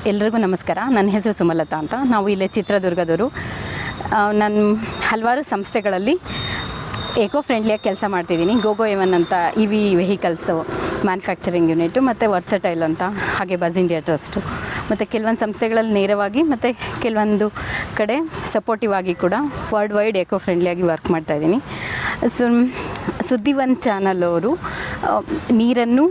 ಎಲ್ರಿಗೂ ನಮಸ್ಕಾರ. ನನ್ನ ಹೆಸರು ಸುಮಲತಾ ಅಂತ. ನಾವು ಇಲ್ಲೇ ಚಿತ್ರದುರ್ಗದವರು. ನಾನು ಹಲವಾರು ಸಂಸ್ಥೆಗಳಲ್ಲಿ ಏಕೋ ಫ್ರೆಂಡ್ಲಿಯಾಗಿ ಕೆಲಸ ಮಾಡ್ತಿದ್ದೀನಿ. ಗೋಗೋ ಎವನ್ ಅಂತ EV ವೆಹಿಕಲ್ಸು ಮ್ಯಾನುಫ್ಯಾಕ್ಚರಿಂಗ್ ಯೂನಿಟು, ಮತ್ತು ವರ್ಸಟೈಲ್ ಅಂತ, ಹಾಗೆ ಬಸ್ ಇಂಡಿಯಾ ಟ್ರಸ್ಟು, ಮತ್ತು ಕೆಲವೊಂದು ಸಂಸ್ಥೆಗಳಲ್ಲಿ ನೇರವಾಗಿ ಮತ್ತು ಕೆಲವೊಂದು ಕಡೆ ಸಪೋರ್ಟಿವ್ ಆಗಿ ಕೂಡ ವರ್ಲ್ಡ್ ವೈಡ್ ಏಕೋ ಫ್ರೆಂಡ್ಲಿಯಾಗಿ ವರ್ಕ್ ಮಾಡ್ತಾಯಿದ್ದೀನಿ. ಸುದ್ದಿವನ್ ಚಾನಲ್ ಅವರು ನೀರನ್ನು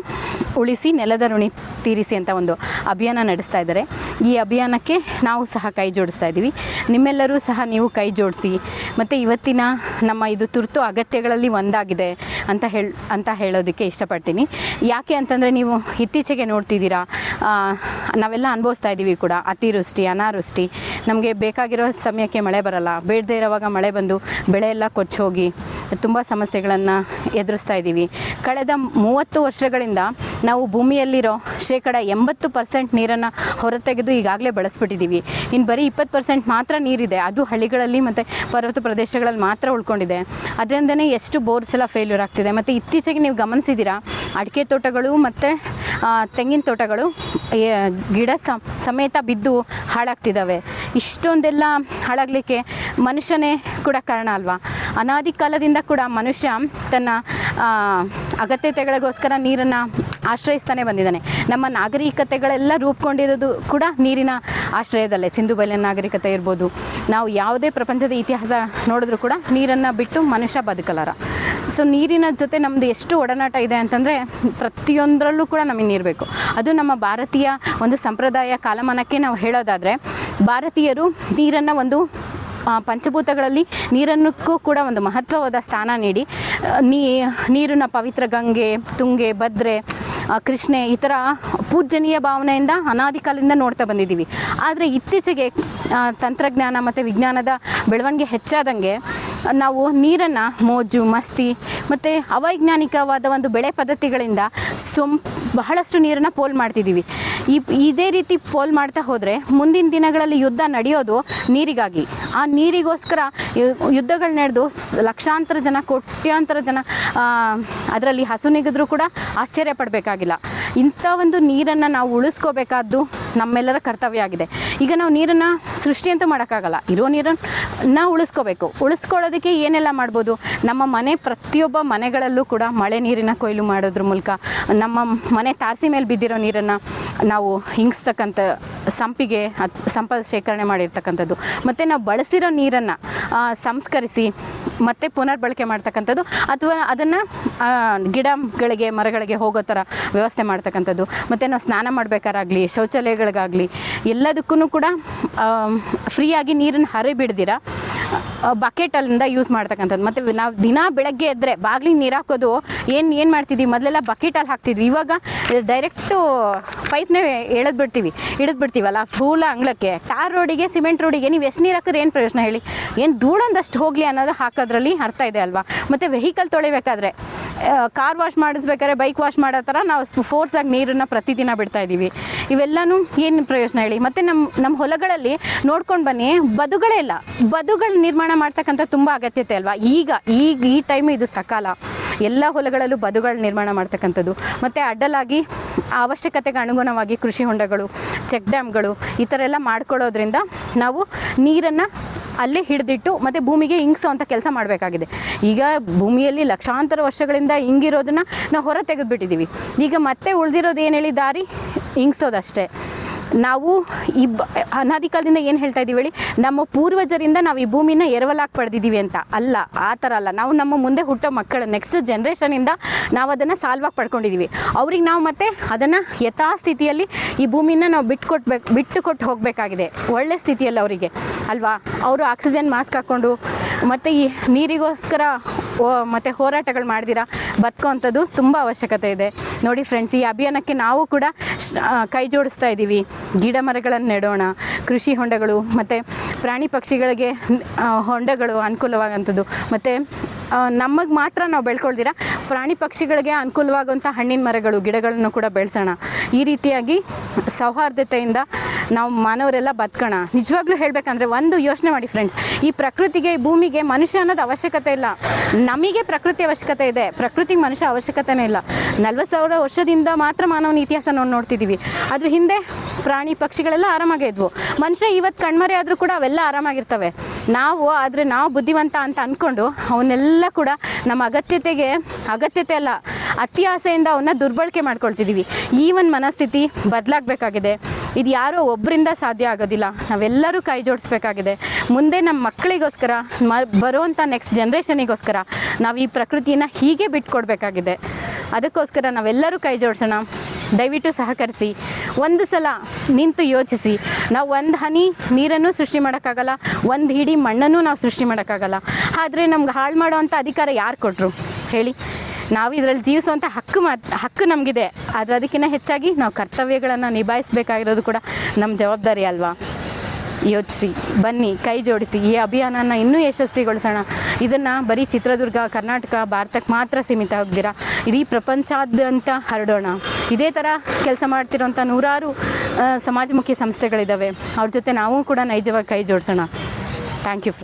ಉಳಿಸಿ ನೆಲದ ಋಣಿ ತೀರಿಸಿ ಅಂತ ಒಂದು ಅಭಿಯಾನ ನಡೆಸ್ತಾ ಇದ್ದಾರೆ. ಈ ಅಭಿಯಾನಕ್ಕೆ ನಾವು ಸಹ ಕೈ ಜೋಡಿಸ್ತಾ ಇದ್ದೀವಿ. ನಿಮ್ಮೆಲ್ಲರೂ ಸಹ ನೀವು ಕೈ ಜೋಡಿಸಿ, ಮತ್ತು ಇವತ್ತಿನ ನಮ್ಮ ಇದು ತುರ್ತು ಅಗತ್ಯಗಳಲ್ಲಿ ಒಂದಾಗಿದೆ ಅಂತ ಹೇಳೋದಕ್ಕೆ ಇಷ್ಟಪಡ್ತೀನಿ. ಯಾಕೆ ಅಂತಂದರೆ, ನೀವು ಇತ್ತೀಚೆಗೆ ನೋಡ್ತಿದ್ದೀರಾ, ನಾವೆಲ್ಲ ಅನುಭವಿಸ್ತಾ ಇದ್ದೀವಿ ಕೂಡ. ಅತಿವೃಷ್ಟಿ, ಅನಾವೃಷ್ಟಿ, ನಮಗೆ ಬೇಕಾಗಿರೋ ಸಮಯಕ್ಕೆ ಮಳೆ ಬರಲ್ಲ, ಬೇಡದೇ ಇರೋವಾಗ ಮಳೆ ಬಂದು ಬೆಳೆ ಎಲ್ಲ ಕೊಚ್ಚಿ ಹೋಗಿ ತುಂಬ ಸಮಸ್ಯೆಗಳನ್ನು ಎದುರಿಸ್ತಾ ಇದ್ದೀವಿ. ಕಳೆದ 30 ವರ್ಷಗಳಿಂದ ನಾವು ಭೂಮಿಯಲ್ಲಿರೋ 80% ನೀರನ್ನು ಹೊರತೆಗೆದು ಈಗಾಗಲೇ ಬಳಸ್ಬಿಟ್ಟಿದ್ದೀವಿ. ಇನ್ನು ಬರೀ 20% ಮಾತ್ರ ನೀರಿದೆ, ಅದು ಹಳ್ಳಿಗಳಲ್ಲಿ ಮತ್ತು ಪರ್ವತ ಪ್ರದೇಶಗಳಲ್ಲಿ ಮಾತ್ರ ಉಳ್ಕೊಂಡಿದೆ. ಅದರಿಂದನೇ ಎಷ್ಟು ಬೋರ್ಸ್ ಎಲ್ಲ ಫೇಲ್ಯೂರ್ ಆಗ್ತಿದೆ. ಮತ್ತು ಇತ್ತೀಚೆಗೆ ನೀವು ಗಮನಿಸಿದ್ದೀರಾ, ಅಡಿಕೆ ತೋಟಗಳು ಮತ್ತು ತೆಂಗಿನ ತೋಟಗಳು ಗಿಡ ಸಮೇತ ಬಿದ್ದು ಹಾಳಾಗ್ತಿದ್ದಾವೆ. ಇಷ್ಟೊಂದೆಲ್ಲ ಹಾಳಾಗಲಿಕ್ಕೆ ಮನುಷ್ಯನೇ ಕೂಡ ಕಾರಣ ಅಲ್ವಾ? ಅನಾದಿ ಕಾಲದಿಂದ ಕೂಡ ಮನುಷ್ಯ ತನ್ನ ಅಗತ್ಯತೆಗಳಿಗೋಸ್ಕರ ನೀರನ್ನು ಆಶ್ರಯಿಸ್ತಾನೆ ಬಂದಿದ್ದಾನೆ. ನಮ್ಮ ನಾಗರಿಕತೆಗಳೆಲ್ಲ ರೂಪುಗೊಂಡಿರೋದು ಕೂಡ ನೀರಿನ ಆಶ್ರಯದಲ್ಲೇ. ಸಿಂಧು ಬಯಲಿನ ನಾಗರಿಕತೆ ಇರ್ಬೋದು, ನಾವು ಯಾವುದೇ ಪ್ರಪಂಚದ ಇತಿಹಾಸ ನೋಡಿದ್ರೂ ಕೂಡ ನೀರನ್ನು ಬಿಟ್ಟು ಮನುಷ್ಯ ಬದುಕಲಾರ. ಸೊ ನೀರಿನ ಜೊತೆ ನಮ್ಮದು ಎಷ್ಟು ಒಡನಾಟ ಇದೆ ಅಂತಂದರೆ, ಪ್ರತಿಯೊಂದರಲ್ಲೂ ಕೂಡ ನಮಗೆ ನೀರು ಬೇಕು. ಅದು ನಮ್ಮ ಭಾರತೀಯ ಒಂದು ಸಂಪ್ರದಾಯ ಕಾಲಮಾನಕ್ಕೆ ನಾವು ಹೇಳೋದಾದರೆ, ಭಾರತೀಯರು ನೀರನ್ನು ಒಂದು ಪಂಚಭೂತಗಳಲ್ಲಿ ನೀರನ್ನಕ್ಕೂ ಕೂಡ ಒಂದು ಮಹತ್ವವಾದ ಸ್ಥಾನ ನೀಡಿ, ನೀರನ್ನ ಪವಿತ್ರ ಗಂಗೆ, ತುಂಗೆ, ಭದ್ರೆ, ಕೃಷ್ಣೆ ಈ ಥರ ಪೂಜ್ಯನೀಯ ಭಾವನೆಯಿಂದ ಅನಾದಿ ಕಾಲದಿಂದ ನೋಡ್ತಾ ಬಂದಿದ್ದೀವಿ. ಆದರೆ ಇತ್ತೀಚೆಗೆ ತಂತ್ರಜ್ಞಾನ ಮತ್ತು ವಿಜ್ಞಾನದ ಬೆಳವಣಿಗೆ ಹೆಚ್ಚಾದಂಗೆ ನಾವು ನೀರನ್ನು ಮೋಜು, ಮಸ್ತಿ ಮತ್ತು ಅವೈಜ್ಞಾನಿಕವಾದ ಒಂದು ಬೆಳೆ ಪದ್ಧತಿಗಳಿಂದ ಬಹಳಷ್ಟು ನೀರನ್ನು ಪೋಲ್ ಮಾಡ್ತಿದ್ದೀವಿ. ಇದೇ ರೀತಿ ಪೋಲ್ ಮಾಡ್ತಾ ಹೋದರೆ ಮುಂದಿನ ದಿನಗಳಲ್ಲಿ ಯುದ್ಧ ನಡೆಯೋದು ನೀರಿಗಾಗಿ. ಆ ನೀರಿಗೋಸ್ಕರ ಯುದ್ಧಗಳು ನಡೆದು ಲಕ್ಷಾಂತರ ಜನ, ಕೋಟ್ಯಾಂತರ ಜನ ಅದರಲ್ಲಿ ಹಸುನಿಗಿದ್ರೂ ಕೂಡ ಆಶ್ಚರ್ಯ ಪಡಬೇಕಾಗಿಲ್ಲ. ಇಂಥ ಒಂದು ನೀರನ್ನು ನಾವು ಉಳಿಸ್ಕೋಬೇಕಾದ್ದು ನಮ್ಮೆಲ್ಲರ ಕರ್ತವ್ಯ ಆಗಿದೆ. ಈಗ ನಾವು ನೀರನ್ನು ಸೃಷ್ಟಿ ಅಂತೂ ಮಾಡೋಕ್ಕಾಗಲ್ಲ, ಇರೋ ನೀರನ್ನು ಉಳಿಸ್ಕೋಬೇಕು. ಉಳಿಸ್ಕೊಳ್ಳೋದಕ್ಕೆ ಏನೆಲ್ಲ ಮಾಡ್ಬೋದು? ನಮ್ಮ ಪ್ರತಿಯೊಬ್ಬ ಮನೆಗಳಲ್ಲೂ ಕೂಡ ಮಳೆ ನೀರಿನ ಕೊಯ್ಲು ಮಾಡೋದ್ರ ಮೂಲಕ, ನಮ್ಮ ಮನೆ ತಾರಸಿ ಮೇಲೆ ಬಿದ್ದಿರೋ ನೀರನ್ನು ನಾವು ಹಿಂಗಿಸ್ತಕ್ಕಂಥ ಸಂಪಿಗೆ ಶೇಖರಣೆ ಮಾಡಿರ್ತಕ್ಕಂಥದ್ದು, ಮತ್ತು ನಾವು ಬಳಸಿರೋ ನೀರನ್ನು ಸಂಸ್ಕರಿಸಿ ಮತ್ತು ಪುನರ್ಬಳಕೆ ಮಾಡ್ತಕ್ಕಂಥದ್ದು, ಅಥವಾ ಅದನ್ನು ಗಿಡಗಳಿಗೆ, ಮರಗಳಿಗೆ ಹೋಗೋ ಥರ ವ್ಯವಸ್ಥೆ ಮಾಡ್ತಕ್ಕಂಥದ್ದು, ಮತ್ತು ನಾವು ಸ್ನಾನ ಮಾಡಬೇಕಾರಾಗಲಿ, ಶೌಚಾಲಯಗಳಿಗಾಗಲಿ ಎಲ್ಲದಕ್ಕೂ ಕೂಡ ಫ್ರೀಯಾಗಿ ನೀರನ್ನು ಹರಿಬಿಡ್ದಿರ ಬಕೆಟಲ್ಲಿಂದ ಯೂಸ್ ಮಾಡ್ತಕ್ಕಂಥದ್ದು. ಮತ್ತು ನಾವು ದಿನ ಬೆಳಗ್ಗೆ ಎದ್ದರೆ ಬಾಗಿಲಿಗೆ ನೀರು ಹಾಕೋದು ಏನು ಮಾಡ್ತಿದ್ವಿ, ಮೊದಲೆಲ್ಲ ಬಕೆಟಲ್ಲಿ ಹಾಕ್ತಿದ್ವಿ. ಇವಾಗ ಡೈರೆಕ್ಟು ಪೈಪ್ನೇ ಹಿಡಿದ್ಬಿಡ್ತೀವಲ್ಲ ಫೂಲ್ ಅಂಗ್ಳಕ್ಕೆ. ಟಾರ್ ರೋಡಿಗೆ, ಸಿಮೆಂಟ್ ರೋಡಿಗೆ ನೀವು ಎಷ್ಟು ನೀರು ಹಾಕಿದ್ರೆ ಏನು ಪ್ರಯೋಜನ ಹೇಳಿ? ಏನು ಧೂಳೊಂದಷ್ಟು ಹೋಗಲಿ ಅನ್ನೋದು ಹಾಕೋದ್ರಲ್ಲಿ ಅರ್ಥ ಇದೆ ಅಲ್ವಾ? ಮತ್ತು ವೆಹಿಕಲ್ ತೊಳಿಬೇಕಾದ್ರೆ, ಕಾರ್ ವಾಶ್ ಮಾಡಿಸ್ಬೇಕಾದ್ರೆ, ಬೈಕ್ ವಾಶ್ ಮಾಡೋ ಥರ ನಾವು ಫೋರ್ಸಾಗಿ ನೀರನ್ನು ಪ್ರತಿದಿನ ಬಿಡ್ತಾ ಇದ್ದೀವಿ. ಇವೆಲ್ಲನೂ ಏನು ಪ್ರಯೋಜನ ಹೇಳಿ? ಮತ್ತು ನಮ್ಮ ಹೊಲಗಳಲ್ಲಿ ನೋಡ್ಕೊಂಡು ಬನ್ನಿ, ಬದುಗಳೇ ಇಲ್ಲ. ಬದುಗಳು ನಿರ್ಮಾಣ ಮಾಡ್ತಕ್ಕಂಥ ತುಂಬ ಅಗತ್ಯತೆ ಅಲ್ವಾ? ಈಗ ಈ ಟೈಮು ಇದು ಸಕಾಲ. ಎಲ್ಲ ಹೊಲಗಳಲ್ಲೂ ಬದುಗಳು ನಿರ್ಮಾಣ ಮಾಡ್ತಕ್ಕಂಥದ್ದು, ಮತ್ತು ಅಡ್ಡಲಾಗಿ ಅವಶ್ಯಕತೆಗೆ ಅನುಗುಣವಾಗಿ ಕೃಷಿ ಹೊಂಡಗಳು, ಚೆಕ್ ಡ್ಯಾಮ್ಗಳು ಈ ಥರ ಎಲ್ಲ ಮಾಡ್ಕೊಳ್ಳೋದ್ರಿಂದ ನಾವು ನೀರನ್ನು ಅಲ್ಲೇ ಹಿಡಿದಿಟ್ಟು ಮತ್ತು ಭೂಮಿಗೆ ಇಂಗಿಸೋ ಅಂಥ ಕೆಲಸ ಮಾಡಬೇಕಾಗಿದೆ. ಈಗ ಭೂಮಿಯಲ್ಲಿ ಲಕ್ಷಾಂತರ ವರ್ಷಗಳಿಂದ ಇಂಗಿರೋದನ್ನು ನಾವು ಹೊರ ತೆಗೆದುಬಿಟ್ಟಿದ್ದೀವಿ. ಈಗ ಮತ್ತೆ ಉಳಿದಿರೋದು ಏನು ಹೇಳಿ? ದಾರಿ ಇಂಗಿಸೋದಷ್ಟೇ. ನಾವು ಅನಾದಿ ಕಾಲದಿಂದ ಏನು ಹೇಳ್ತಾ ಇದ್ದೀವಿ ಹೇಳಿ? ನಮ್ಮ ಪೂರ್ವಜರಿಂದ ನಾವು ಈ ಭೂಮಿನ ಎರವಲಾಗಿ ಪಡೆದಿದ್ದೀವಿ ಅಂತ ಅಲ್ಲ, ಆ ಥರ ಅಲ್ಲ. ನಾವು ನಮ್ಮ ಮುಂದೆ ಹುಟ್ಟೋ ಮಕ್ಕಳು, ನೆಕ್ಸ್ಟ್ ಜನ್ರೇಷನಿಂದ ನಾವು ಅದನ್ನು ಸಾಲ್ವಾಗಿ ಪಡ್ಕೊಂಡಿದ್ದೀವಿ. ಅವ್ರಿಗೆ ನಾವು ಮತ್ತೆ ಅದನ್ನು ಯಥಾಸ್ಥಿತಿಯಲ್ಲಿ ಈ ಭೂಮಿನ ನಾವು ಬಿಟ್ಟು ಹೋಗಬೇಕಾಗಿದೆ, ಒಳ್ಳೆ ಸ್ಥಿತಿಯಲ್ಲಿ ಅವರಿಗೆ ಅಲ್ವಾ? ಅವರು ಆಕ್ಸಿಜನ್ ಮಾಸ್ಕ್ ಹಾಕ್ಕೊಂಡು ಮತ್ತು ಈ ನೀರಿಗೋಸ್ಕರ ಮತ್ತು ಹೋರಾಟಗಳು ಮಾಡ್ದಿರ ಬದುಕೋವಂಥದ್ದು ತುಂಬ ಅವಶ್ಯಕತೆ ಇದೆ. ನೋಡಿ ಫ್ರೆಂಡ್ಸ್, ಈ ಅಭಿಯಾನಕ್ಕೆ ನಾವು ಕೂಡ ಕೈ ಜೋಡಿಸ್ತಾ ಇದ್ದೀವಿ. ಗಿಡ ಮರಗಳನ್ನು ನೆಡೋಣ, ಕೃಷಿ ಹೊಂಡಗಳು ಮತ್ತು ಪ್ರಾಣಿ ಪಕ್ಷಿಗಳಿಗೆ ಹೊಂಡಗಳು ಅನುಕೂಲವಾಗಂಥದ್ದು, ಮತ್ತು ನಮಗೆ ಮಾತ್ರ ನಾವು ಬೆಳ್ಕೊಳ್ದಿರ ಪ್ರಾಣಿ ಪಕ್ಷಿಗಳಿಗೆ ಅನುಕೂಲವಾಗುವಂಥ ಹಣ್ಣಿನ ಮರಗಳು, ಗಿಡಗಳನ್ನು ಕೂಡ ಬೆಳೆಸೋಣ. ಈ ರೀತಿಯಾಗಿ ಸೌಹಾರ್ದತೆಯಿಂದ ನಾವು ಮಾನವರೆಲ್ಲ ಬದುಕೋಣ. ನಿಜವಾಗ್ಲೂ ಹೇಳಬೇಕಂದ್ರೆ ಒಂದು ಯೋಚನೆ ಮಾಡಿ ಫ್ರೆಂಡ್ಸ್, ಈ ಪ್ರಕೃತಿಗೆ, ಈ ಭೂಮಿಗೆ ಮನುಷ್ಯ ಅನ್ನೋದು ಅವಶ್ಯಕತೆ ಇಲ್ಲ. ನಮಗೆ ಪ್ರಕೃತಿ ಅವಶ್ಯಕತೆ ಇದೆ, ಪ್ರಕೃತಿಗೆ ಮನುಷ್ಯ ಅವಶ್ಯಕತೆನೇ ಇಲ್ಲ. 40,000 ವರ್ಷದಿಂದ ಮಾತ್ರ ಮಾನವನ ಇತಿಹಾಸ ನಾವು ನೋಡ್ತಿದ್ದೀವಿ. ಅದ್ರ ಹಿಂದೆ ಪ್ರಾಣಿ ಪಕ್ಷಿಗಳೆಲ್ಲ ಆರಾಮಾಗೇ ಇದ್ವು. ಮನುಷ್ಯ ಇವತ್ತು ಕಣ್ಮರೆ ಆದರೂ ಕೂಡ ಅವೆಲ್ಲ ಆರಾಮಾಗಿರ್ತವೆ. ನಾವು ಬುದ್ಧಿವಂತ ಅಂತ ಅಂದ್ಕೊಂಡು ಅವನ್ನೆಲ್ಲ ಕೂಡ ನಮ್ಮ ಅಗತ್ಯತೆ ಅಲ್ಲ, ಅತಿ ಆಸೆಯಿಂದ ಅವನ್ನ ದುರ್ಬಳಕೆ ಮಾಡ್ಕೊಳ್ತಿದ್ದೀವಿ. ಈ ಒಂದು ಮನಸ್ಥಿತಿ ಬದಲಾಗಬೇಕಾಗಿದೆ. ಇದು ಯಾರೋ ಒಬ್ಬರಿಂದ ಸಾಧ್ಯ ಆಗೋದಿಲ್ಲ, ನಾವೆಲ್ಲರೂ ಕೈ ಜೋಡಿಸ್ಬೇಕಾಗಿದೆ. ಮುಂದೆ ನಮ್ಮ ಮಕ್ಕಳಿಗೋಸ್ಕರ, ಬರುವಂಥ ನೆಕ್ಸ್ಟ್ ಜನ್ರೇಷನಿಗೋಸ್ಕರ ನಾವು ಈ ಪ್ರಕೃತಿಯನ್ನು ಹೀಗೆ ಬಿಟ್ಕೊಡ್ಬೇಕಾಗಿದೆ. ಅದಕ್ಕೋಸ್ಕರ ನಾವೆಲ್ಲರೂ ಕೈ ಜೋಡಿಸೋಣ. ದಯವಿಟ್ಟು ಸಹಕರಿಸಿ. ಒಂದು ಸಲ ನಿಂತು ಯೋಚಿಸಿ. ನಾವು ಒಂದು ಹನಿ ನೀರನ್ನು ಸೃಷ್ಟಿ ಮಾಡೋಕ್ಕಾಗಲ್ಲ, ಒಂದು ಹಿಡಿ ಮಣ್ಣನ್ನು ನಾವು ಸೃಷ್ಟಿ ಮಾಡೋಕ್ಕಾಗಲ್ಲ. ಆದರೆ ನಮ್ಗೆ ಹಾಳು ಮಾಡೋವಂಥ ಅಧಿಕಾರ ಯಾರು ಕೊಟ್ಟರು ಹೇಳಿ? ನಾವು ಇದರಲ್ಲಿ ಜೀವಿಸುವಂಥ ಹಕ್ಕು ನಮಗಿದೆ. ಆದರೆ ಅದಕ್ಕಿಂತ ಹೆಚ್ಚಾಗಿ ನಾವು ಕರ್ತವ್ಯಗಳನ್ನು ನಿಭಾಯಿಸಬೇಕಾಗಿರೋದು ಕೂಡ ನಮ್ಮ ಜವಾಬ್ದಾರಿ ಅಲ್ವಾ? ಯೋಚಿಸಿ, ಬನ್ನಿ, ಕೈ ಜೋಡಿಸಿ. ಈ ಅಭಿಯಾನನ ಇನ್ನೂ ಯಶಸ್ವಿಗೊಳಿಸೋಣ. ಇದನ್ನು ಬರೀ ಚಿತ್ರದುರ್ಗ, ಕರ್ನಾಟಕ, ಭಾರತಕ್ಕೆ ಮಾತ್ರ ಸೀಮಿತ ಆಗದಿರ ಇಡೀ ಪ್ರಪಂಚಾದ್ಯಂತ ಹರಡೋಣ. ಇದೇ ಥರ ಕೆಲಸ ಮಾಡ್ತಿರೋಂಥ ನೂರಾರು ಸಮಾಜಮುಖಿ ಸಂಸ್ಥೆಗಳಿದ್ದಾವೆ. ಅವ್ರ ಜೊತೆ ನಾವು ಕೂಡ ನೈಜವಾಗಿ ಕೈ ಜೋಡಿಸೋಣ. Thank you friend.